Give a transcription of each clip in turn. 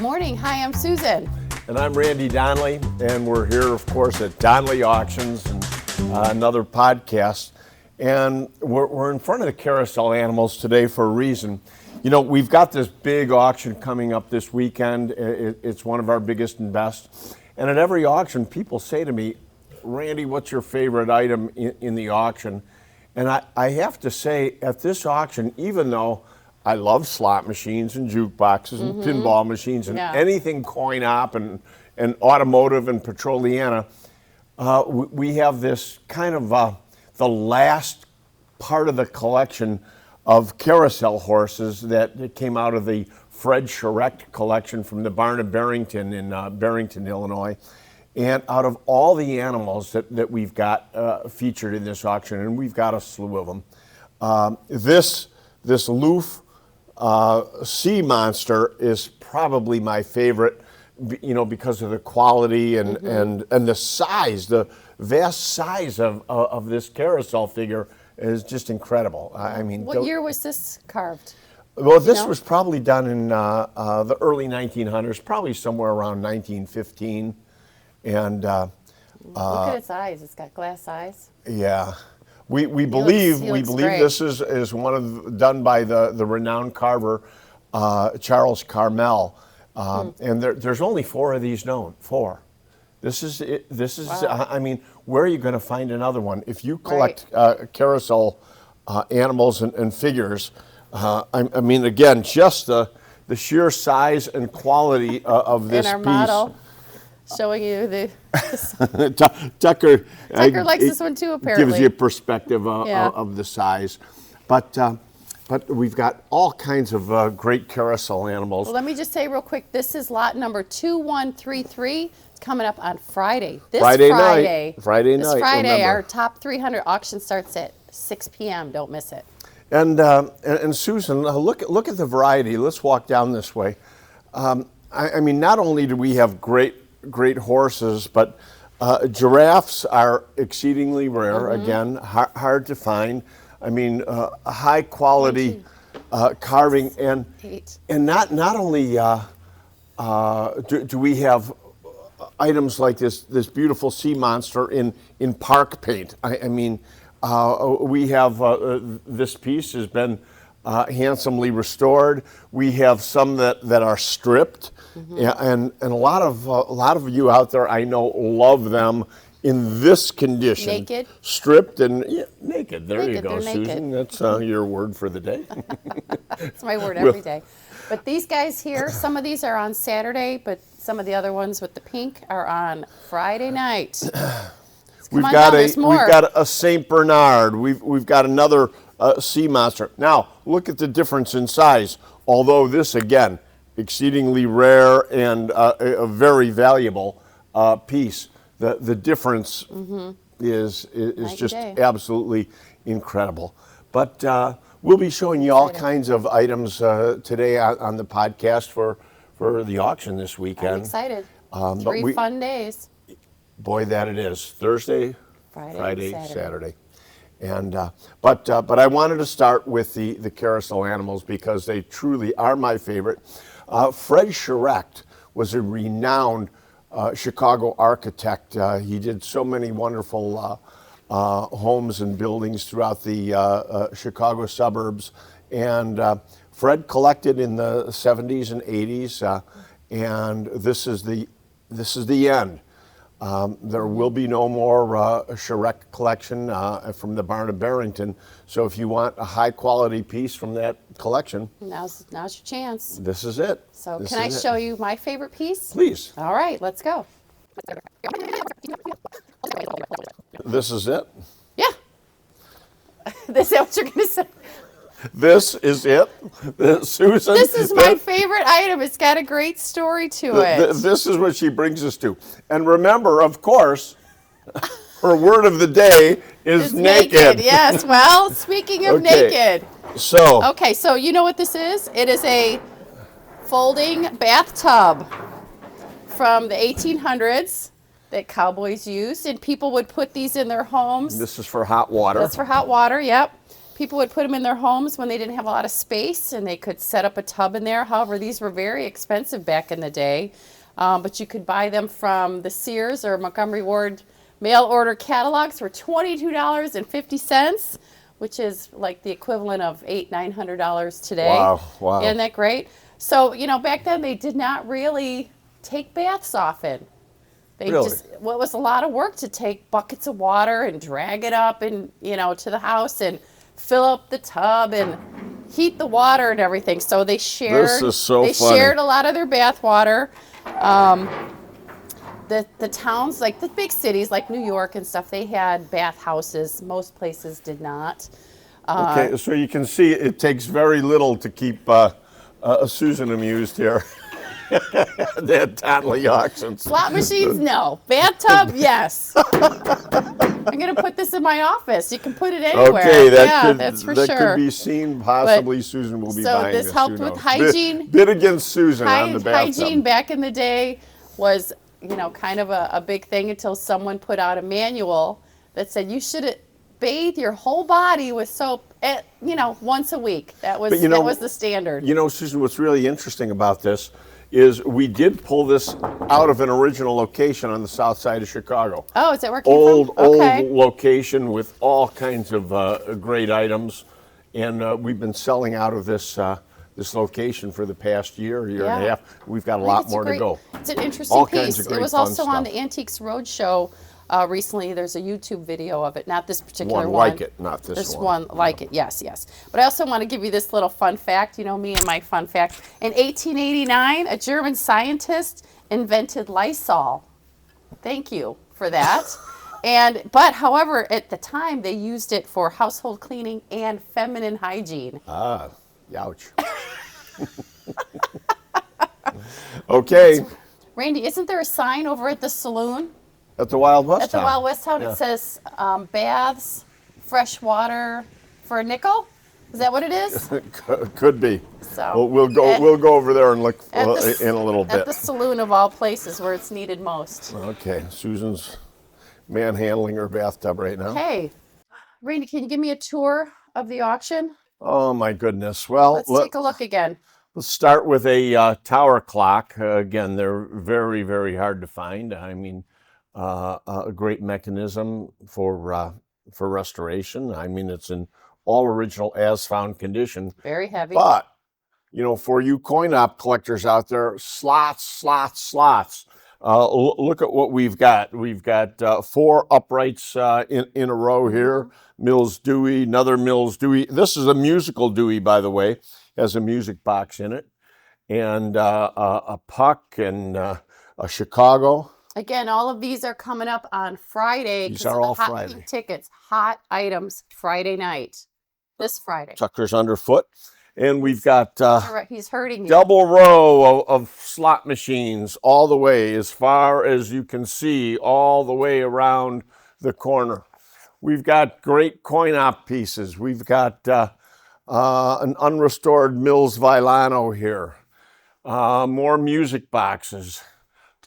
morning. Hi, I'm Susan. And I'm Randy Donnelly, and we're here, of course, at Donnelly Auctions and another podcast. And we're in front of the carousel animals today for a reason. You know, we've got this big auction coming up this weekend. It's one of our biggest and best. And at every auction, people say to me, Randy, what's your favorite item in the auction? And I have to say, at this auction, even though I love slot machines and jukeboxes and pinball machines and anything coin-op and automotive and Petroliana, we have this kind of the last part of the collection of carousel horses that came out of the Fred Sherect collection from the Barn of Barrington in Barrington, Illinois. And out of all the animals that we've got featured in this auction, and we've got a slew of them, this Loof sea monster is probably my favorite, you know, because of the quality and the size, the vast size of this carousel figure is just incredible. I mean, what year was this carved? Well, this was probably done in the early 1900s, probably somewhere around 1915. And look at its eyes. It's got glass eyes. Yeah, we believe this is done by the renowned carver Charles Carmel, and there's only 4 of these known. 4. This is it. This is. Wow. I mean, where are you going to find another one? If you collect carousel animals and figures, I mean, again, just the sheer size and quality of this piece. Model. Showing you the Tucker likes this one too, apparently. Gives you a perspective of the size. But we've got all kinds of great carousel animals. Well, let me just say real quick, this is lot number 2133. It's coming up on Friday. Friday night, remember. Our top 300 auction starts at 6 p.m. Don't miss it. And Susan, look at the variety. Let's walk down this way. I mean, not only do we have great horses, but giraffes are exceedingly rare. Again, hard to find. I mean, high quality carving, and not only do we have items like this beautiful sea monster in park paint. I mean, we have this piece has been handsomely restored. We have some that are stripped, and a lot of you out there I know love them in this condition. Naked, stripped, and naked. There you go, Naked. Susan. That's your word for the day. That's my word every day. But these guys here, some of these are on Saturday, but some of the other ones with the pink are on Friday night. We've got a Saint Bernard. We've got another sea monster. Now, look at the difference in size. Although this, again, exceedingly rare and a very valuable piece. The difference is just absolutely incredible. But we'll be showing you all kinds of items today on the podcast for the auction this weekend. I'm excited. 3 fun days. Boy, that it is. Thursday, Friday, Saturday. And but I wanted to start with the carousel animals because they truly are my favorite. Fred Sherect was a renowned Chicago architect. He did so many wonderful homes and buildings throughout the Chicago suburbs. And Fred collected in the 70s and 80s, and this is the end. There will be no more Sherect collection from the Barn of Barrington. So if you want a high quality piece from that collection, now's your chance. This is it. So can I show you my favorite piece? Please. All right, let's go. This is it? Yeah. Is that what you're going to say? This is it, Susan. This is my favorite item. It's got a great story to it. This is what she brings us to. And remember, of course, her word of the day is naked. Yes, well, speaking of naked. Okay, so you know what this is? It is a folding bathtub from the 1800s that cowboys used, and people would put these in their homes. This is for hot water. That's for hot water, yep. people would put them in their homes when they didn't have a lot of space, and they could set up a tub in there. However, these were very expensive back in the day, but you could buy them from the Sears or Montgomery Ward mail order catalogs for $22.50, which is like the equivalent of $900 today. Wow. Isn't that great? So, back then they did not really take baths often. They Really? it was a lot of work to take buckets of water and drag it up and, to the house and fill up the tub and heat the water and everything. So they shared. This is so They funny. shared a lot of their bath water. The towns, like the big cities like New York and stuff, they had bath houses. Most places did not. Okay, so you can see it takes very little to keep Susan amused here. They had Donley auctions. Slot machines, no. Bathtub, yes. I'm going to put this in my office. You can put it anywhere. Okay, that's for that sure. could be seen. Possibly Susan will be buying this. So this helped Who with knows? hygiene. Bid against Susan on the bathtub. Hygiene back in the day was, kind of a big thing until someone put out a manual that said you should bathe your whole body with soap once a week. That was the standard. Susan, what's really interesting about this is we did pull this out of an original location on the south side of Chicago. Oh, is that where it came from? Okay. Old location with all kinds of great items, and we've been selling out of this location for the past year and a half. We've got a lot more to go. It's an interesting all piece. Kinds of great It was fun also on stuff. the Antiques Roadshow recently. There's a YouTube video of it, not this particular one. One like it, not this one. This one like it, yes. But I also want to give you this little fun fact. Me and my fun fact. In 1889, a German scientist invented Lysol. Thank you for that. But however, at the time, they used it for household cleaning and feminine hygiene. Ouch. Okay. Randy, isn't there a sign over at the saloon? At the Wild West At the Town. Wild West Town, Yeah. It says fresh water for a nickel. Is that what it is? Could be. So we'll go over there and look in a little bit. At the saloon of all places where it's needed most. Okay, Susan's manhandling her bathtub right now. Hey, Randy, can you give me a tour of the auction? Oh my goodness. Well, Let's take a look again. Let's start with a tower clock. Again, they're very, very hard to find. I mean, a great mechanism for restoration. I mean, it's in all original as found condition. Very heavy. But, for you coin op collectors out there, slots. Look at what we've got. We've got 4 uprights in a row here. Mills Dewey, another Mills Dewey. This is a musical Dewey, by the way. Has a music box in it. And a puck and a Chicago. Again, all of these are coming up on Friday. These are all hot Friday. Pink tickets, hot items, Friday night. This Friday. Tucker's underfoot. And we've got He's hurting you. double row of slot machines all the way, as far as you can see, all the way around the corner. We've got great coin op pieces. We've got an unrestored Mills Villano here. More music boxes.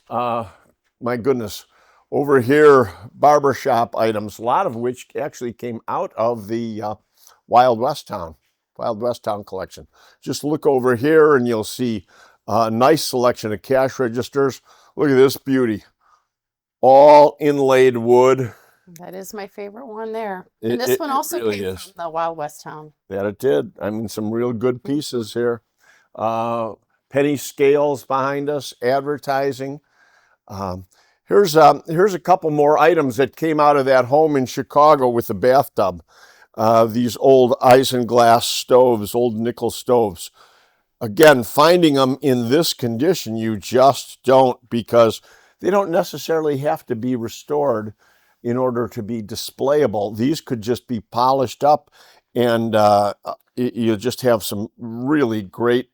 My goodness. Over here, barbershop items, a lot of which actually came out of the Wild West Town collection. Just look over here and you'll see a nice selection of cash registers. Look at this beauty. All inlaid wood. That is my favorite one there. And this one also really came is. from the Wild West Town. That it did. I mean, some real good pieces here. Penny scales behind us, advertising. Here's a couple more items that came out of that home in Chicago with the bathtub. These old isinglass stoves, old nickel stoves. Again, finding them in this condition, you just don't, because they don't necessarily have to be restored in order to be displayable. These could just be polished up, and you just have some really great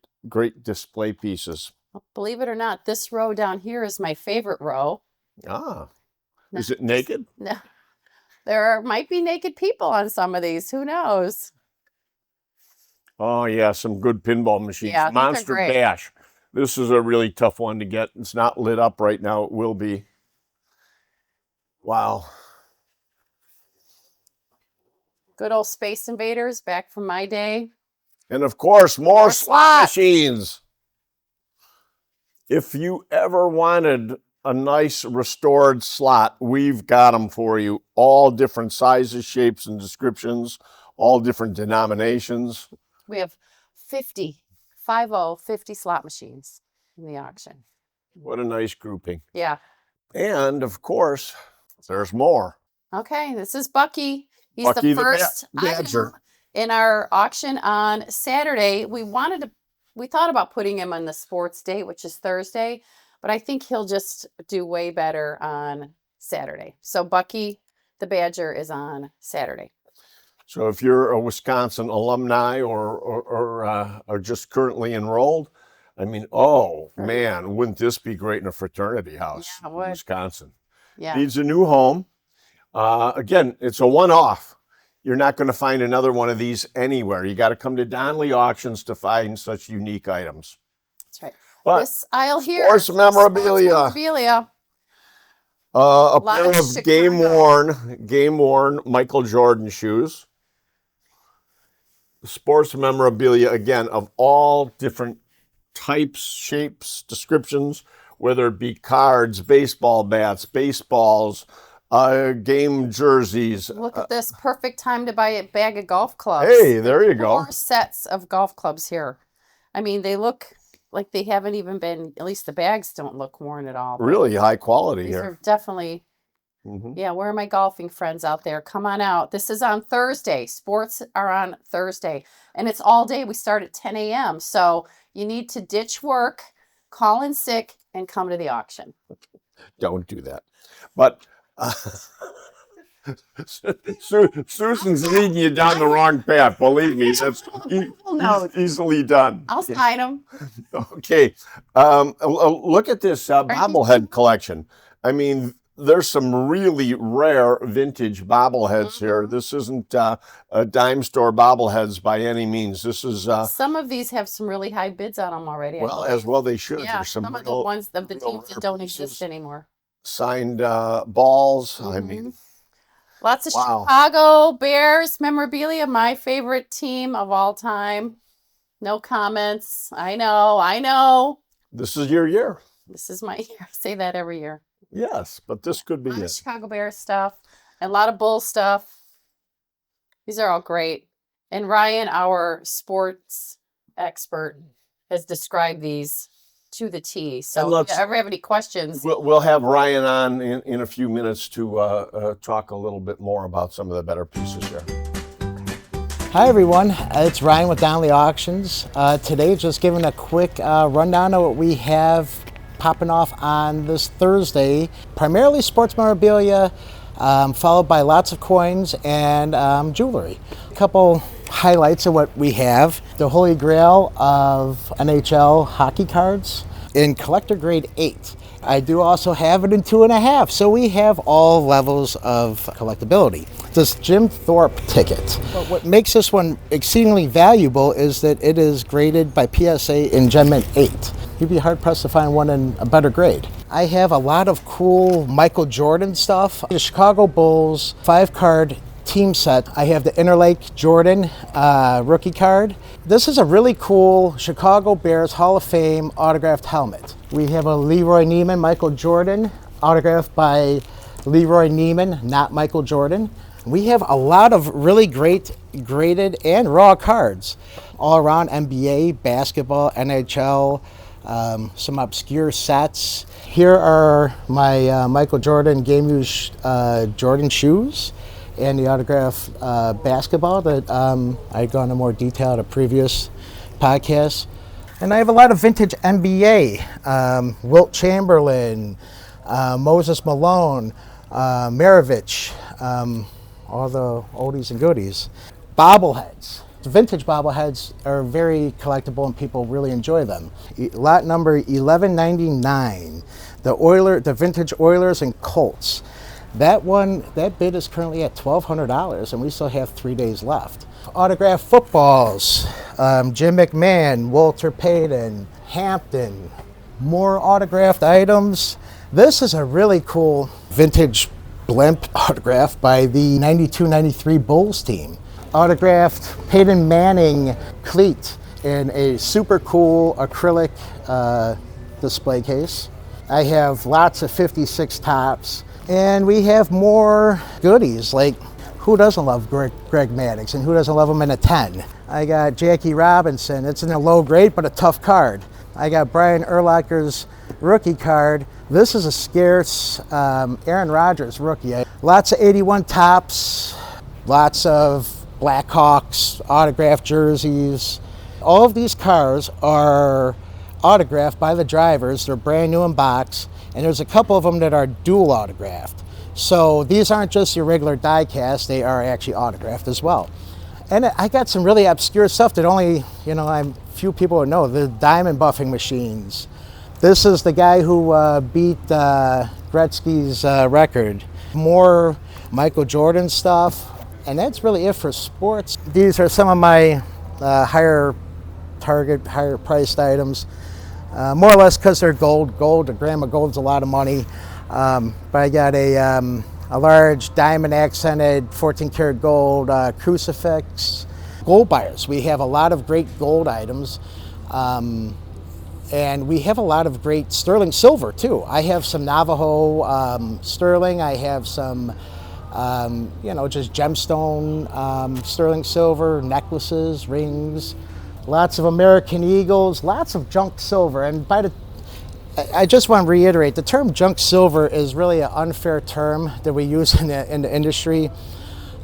display pieces. Believe it or not, this row down here is my favorite row. Is it naked? No. There might be naked people on some of these. Who knows? Oh, yeah, some good pinball machines. Yeah, these are Monster great. Bash. This is a really tough one to get. It's not lit up right now. It will be. Wow. Good old Space Invaders back from my day. And of course, more slot slots. machines. If you ever wanted a nice restored slot, we've got them for you. All different sizes, shapes, and descriptions, all different denominations. We have 50 slot machines in the auction. What a nice grouping. Yeah. And of course, there's more. Okay, this is Bucky. He's Bucky the first Badger. item in our auction on Saturday. We thought about putting him on the sports date, which is Thursday, but I think he'll just do way better on Saturday. So Bucky the Badger is on Saturday. So if you're a Wisconsin alumni or just currently enrolled, I mean, man, wouldn't this be great in a fraternity house in Wisconsin? Yeah. Needs a new home. Again, it's a one-off. You're not going to find another one of these anywhere. You got to come to Donnelly Auctions to find such unique items. That's right. But this aisle here. Sports memorabilia. A pair of game-worn Michael Jordan shoes. Sports memorabilia, again, of all different types, shapes, descriptions, whether it be cards, baseball bats, baseballs, game jerseys. Look at this. Perfect time to buy a bag of golf clubs. Hey, there you go. 4 sets of golf clubs here. I mean, they look like they haven't even been, at least the bags don't look worn at all. Really high quality These here. are definitely, yeah, where are my golfing friends out there? Come on out. This is on Thursday. Sports are on Thursday. And it's all day. We start at 10 a.m. So you need to ditch work, call in sick, and come to the auction. Don't do that. But Susan's leading you down the wrong path. Believe me, that's easily done. I'll sign them. Okay. Look at this bobblehead collection. I mean, there's some really rare vintage bobbleheads here. This isn't a dime store bobbleheads by any means. This is some of these have some really high bids on them already. Well, as well they should. Yeah, There's some of the ones of the teams that don't exist anymore. Signed balls. I mean, lots of Chicago Bears memorabilia. My favorite team of all time. No comments. I know. This is your year. This is my year. I say that every year. Yes, but this could be it. Chicago Bears stuff and a lot of Bull stuff. These are all great. And Ryan, our sports expert, has described these to the T. So if you ever have any questions, we'll have Ryan on in a few minutes to talk a little bit more about some of the better pieces here. Hi everyone, it's Ryan with Donnelly Auctions. Today just giving a quick rundown of what we have popping off on this Thursday. Primarily sports memorabilia, followed by lots of coins and jewelry. A couple highlights of what we have. The Holy Grail of NHL hockey cards in collector grade 8. I do also have it in 2.5, so we have all levels of collectability. This Jim Thorpe ticket. But what makes this one exceedingly valuable is that it is graded by PSA in Gem 8. You'd be hard pressed to find one in a better grade. I have a lot of cool Michael Jordan stuff. The Chicago Bulls 5-card team set. I have the Interlake Jordan rookie card. This is a really cool Chicago Bears Hall of Fame autographed helmet. We have a Leroy Neiman Michael Jordan autographed by Leroy Neiman, not Michael Jordan. We have a lot of really great graded and raw cards all around NBA, basketball, NHL, some obscure sets. Here are my Michael Jordan game use Jordan shoes and the autographed basketball that I'd gone into more detail at a previous podcast. And I have a lot of vintage NBA, Wilt Chamberlain, Moses Malone, Maravich, all the oldies and goodies. Bobbleheads. Vintage bobbleheads are very collectible and people really enjoy them. Lot number 1199, the vintage Oilers and Colts. That bid is currently at $1,200 and we still have 3 days left. Autographed footballs, Jim McMahon, Walter Payton, Hampton, more autographed items. This is a really cool vintage blimp autograph by the 92-93 Bulls team. autographed Peyton Manning cleat in a super cool acrylic display case. I have lots of 56 tops, and we have more goodies, like who doesn't love Greg Maddux, and who doesn't love him in a 10? I got Jackie Robinson. It's in a low grade, but a tough card. I got Brian Urlacher's rookie card. This is a scarce Aaron Rodgers rookie. Lots of 81 tops, lots of Blackhawks autographed jerseys. All of these cars are autographed by the drivers. They're brand new in box, and there's a couple of them that are dual autographed. So these aren't just your regular die cast, they are actually autographed as well. And I got some really obscure stuff that only, few people would know. The diamond buffing machines. This is the guy who beat Gretzky's record. More Michael Jordan stuff, and that's really it for sports. These are some of my higher priced items, more or less because they're gold. A gram of gold is a lot of money. But I got a large diamond accented 14 karat gold crucifix. Gold buyers, we have a lot of great gold items, and we have a lot of great sterling silver too. I have some Navajo sterling. I have some just gemstone sterling silver, necklaces, rings, lots of American Eagles, lots of junk silver. And I just want to reiterate, the term junk silver is really an unfair term that we use in the industry.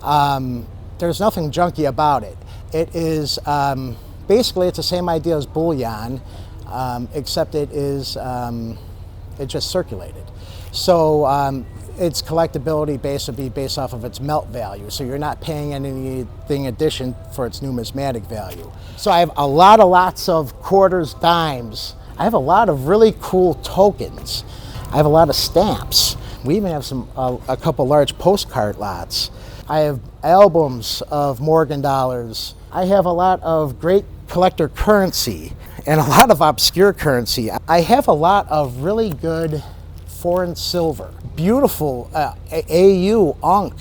There's nothing junky about it. It is basically, it's the same idea as bullion, except it is it just circulated. So its collectability base would be based off of its melt value. So you're not paying anything addition for its numismatic value. So I have lots of quarters, dimes. I have a lot of really cool tokens. I have a lot of stamps. We even have a couple large postcard lots. I have albums of Morgan dollars. I have a lot of great collector currency and a lot of obscure currency. I have a lot of really good foreign silver, beautiful AU, Unk,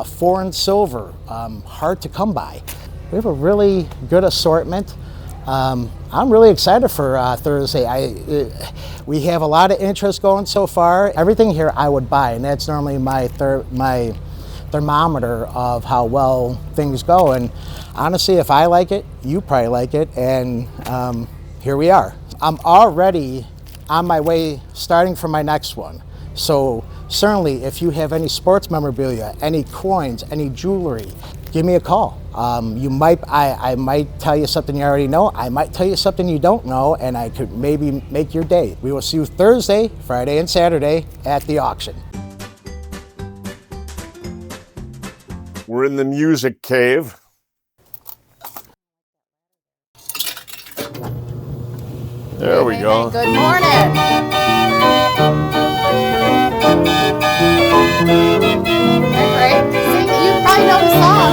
foreign silver, hard to come by. We have a really good assortment. I'm really excited for Thursday. We have a lot of interest going so far. Everything here I would buy, and that's normally my thermometer of how well things go. And honestly, if I like it, you probably like it, and here we are. I'm already on my way, starting for my next one. So certainly, if you have any sports memorabilia, any coins, any jewelry, give me a call. I might tell you something you already know. I might tell you something you don't know, and I could maybe make your day. We will see you Thursday, Friday, and Saturday at the auction. We're in the music cave. There we go. Good morning. Great. Sing, you probably know the song.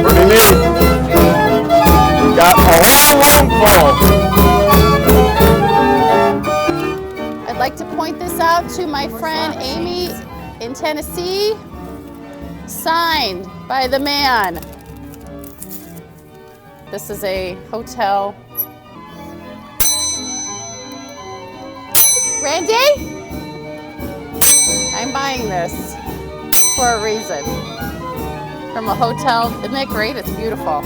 Pretty neat. We got a long phone. I'd like to point this out to my friend Amy in Tennessee. Signed by the man. This is a hotel. Randy? I'm buying this for a reason. From a hotel. Isn't that great? It's beautiful.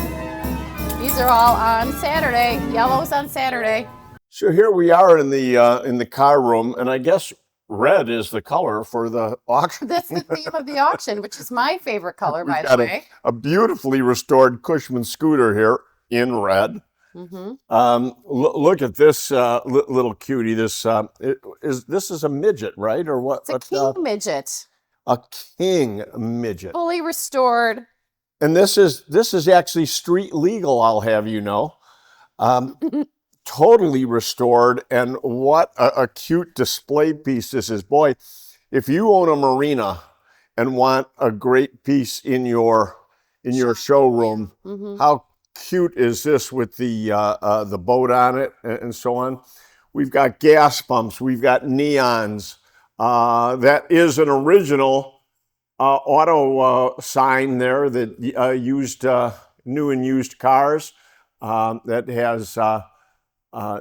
These are all on Saturday. Yellow's on Saturday. So here we are in the car room, and I guess red is the color for the auction. That's the theme of the auction, which is my favorite color, by the way. A beautifully restored Kushman scooter here in red. Mm-hmm. Look at this little cutie. This is a midget, right? Or what? It's a king midget. A king midget. Fully restored. And this is actually street legal, I'll have you know. Totally restored, and what a cute display piece this is. Boy, if you own a marina and want a great piece in your showroom, how cute is this with the boat on it and so on? We've got gas pumps. We've got neons. That is an original auto sign there that used new and used cars. That has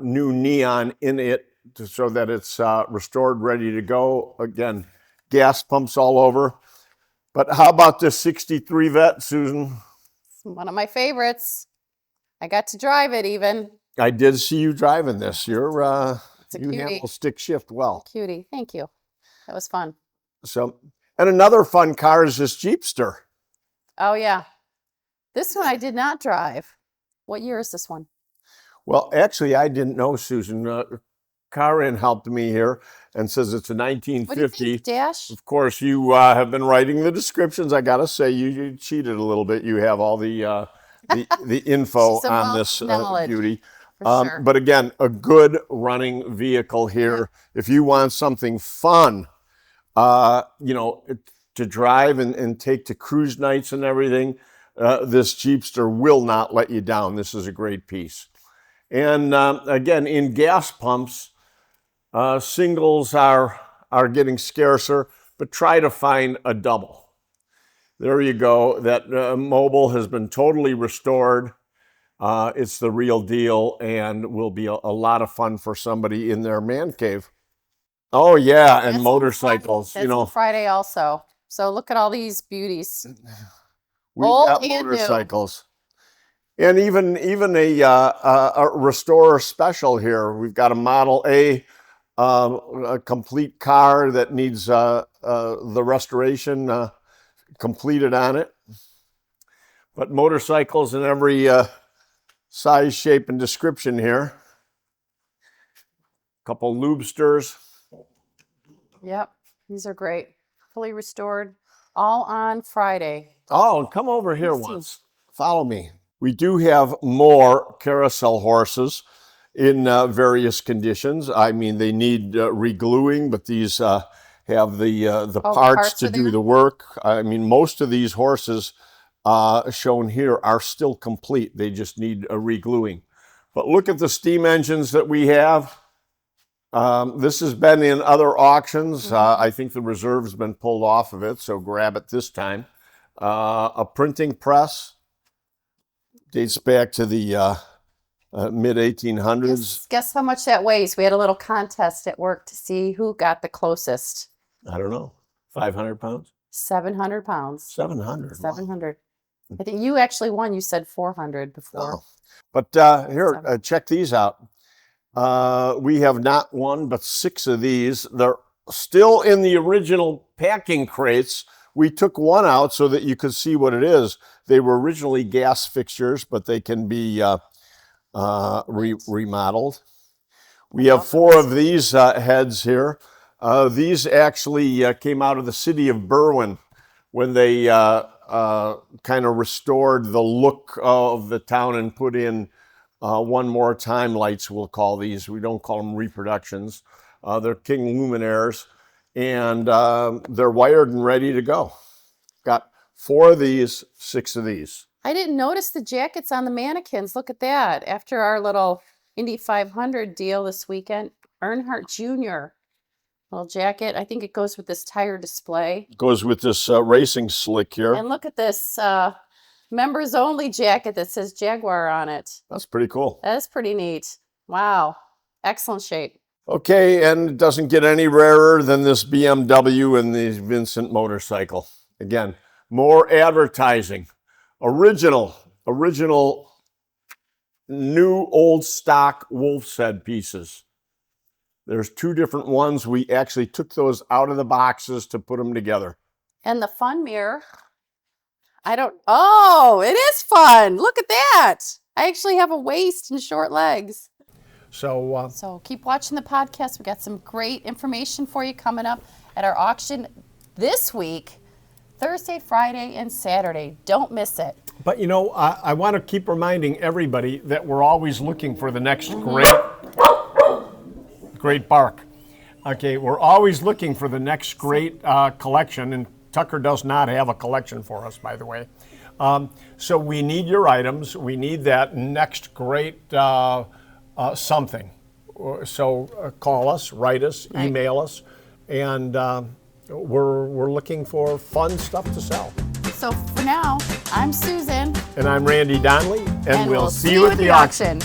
new neon in it so that it's restored, ready to go. Again, gas pumps all over. But how about this 63 Vet, Susan? It's one of my favorites. I got to drive it even. I did see you driving this. You cutie. handle stick shift well. Cutie, thank you. That was fun. So, and another fun car is this Jeepster. Oh yeah. This one I did not drive. What year is this one? Well, actually, I didn't know, Susan. Karin helped me here and says it's a 1950. What do you think, Dash? Of course, you have been writing the descriptions. I gotta say, you cheated a little bit. You have all the info on this beauty. Sure. But again, a good running vehicle here. If you want something fun, to drive and take to cruise nights and everything, this Jeepster will not let you down. This is a great piece. And again, in gas pumps, singles are getting scarcer, but try to find a double. There you go. That mobile has been totally restored. It's the real deal and will be a lot of fun for somebody in their man cave. Oh yeah, and That's motorcycles. That's on Friday also. So look at all these beauties. We've Old got and motorcycles. And even a Restorer Special here. We've got a Model A, a complete car that needs the restoration completed on it. But motorcycles in every size, shape, and description here. Couple Lubesters. Yep, these are great. Fully restored, all on Friday. Oh, come over here once. Follow me. We do have more carousel horses in various conditions. I mean, they need regluing, but these have the parts to do the work. I mean, most of these horses shown here are still complete. They just need a regluing. But look at the steam engines that we have. This has been in other auctions. I think the reserve's been pulled off of it, so grab it this time. A printing press. Dates back to the mid-1800s. Guess how much that weighs? We had a little contest at work to see who got the closest. I don't know. 500 pounds? 700 pounds. 700. 700. I think you actually won. You said 400 before. Oh. But here, check these out. We have not one, but 6 of these. They're still in the original packing crates. We took one out so that you could see what it is. They were originally gas fixtures, but they can be remodeled. We have 4 of these heads here. These actually came out of the city of Berwyn when they kind of restored the look of the town and put in one more time lights, we'll call these. We don't call them reproductions. They're King Luminaires, and they're wired and ready to go. Got 4 of these, 6 of these. I didn't notice the jackets on the mannequins. Look at that. After our little Indy 500 deal this weekend, Earnhardt Jr. little jacket. I think it goes with this tire display. Goes with this racing slick here. And look at this members only jacket that says Jaguar on it. That's pretty cool. That is pretty neat. Wow. Excellent shape. Okay, and it doesn't get any rarer than this BMW and the Vincent motorcycle. Again, more advertising. Original, new old stock Wolf's Head pieces. There's 2 different ones. We actually took those out of the boxes to put them together. And the fun mirror. Oh, it is fun. Look at that. I actually have a waist and short legs. So keep watching the podcast. We got some great information for you coming up at our auction this week, Thursday, Friday, and Saturday. Don't miss it. But you know, I want to keep reminding everybody that we're always looking for the next great bark. Okay, we're always looking for the next great collection, and Tucker does not have a collection for us, by the way. So we need your items. We need that next great something. call us, write us, Right. email us, and we're looking for fun stuff to sell. So for now, I'm Susan. And I'm Randy Donnelly, and we'll see you at the auction.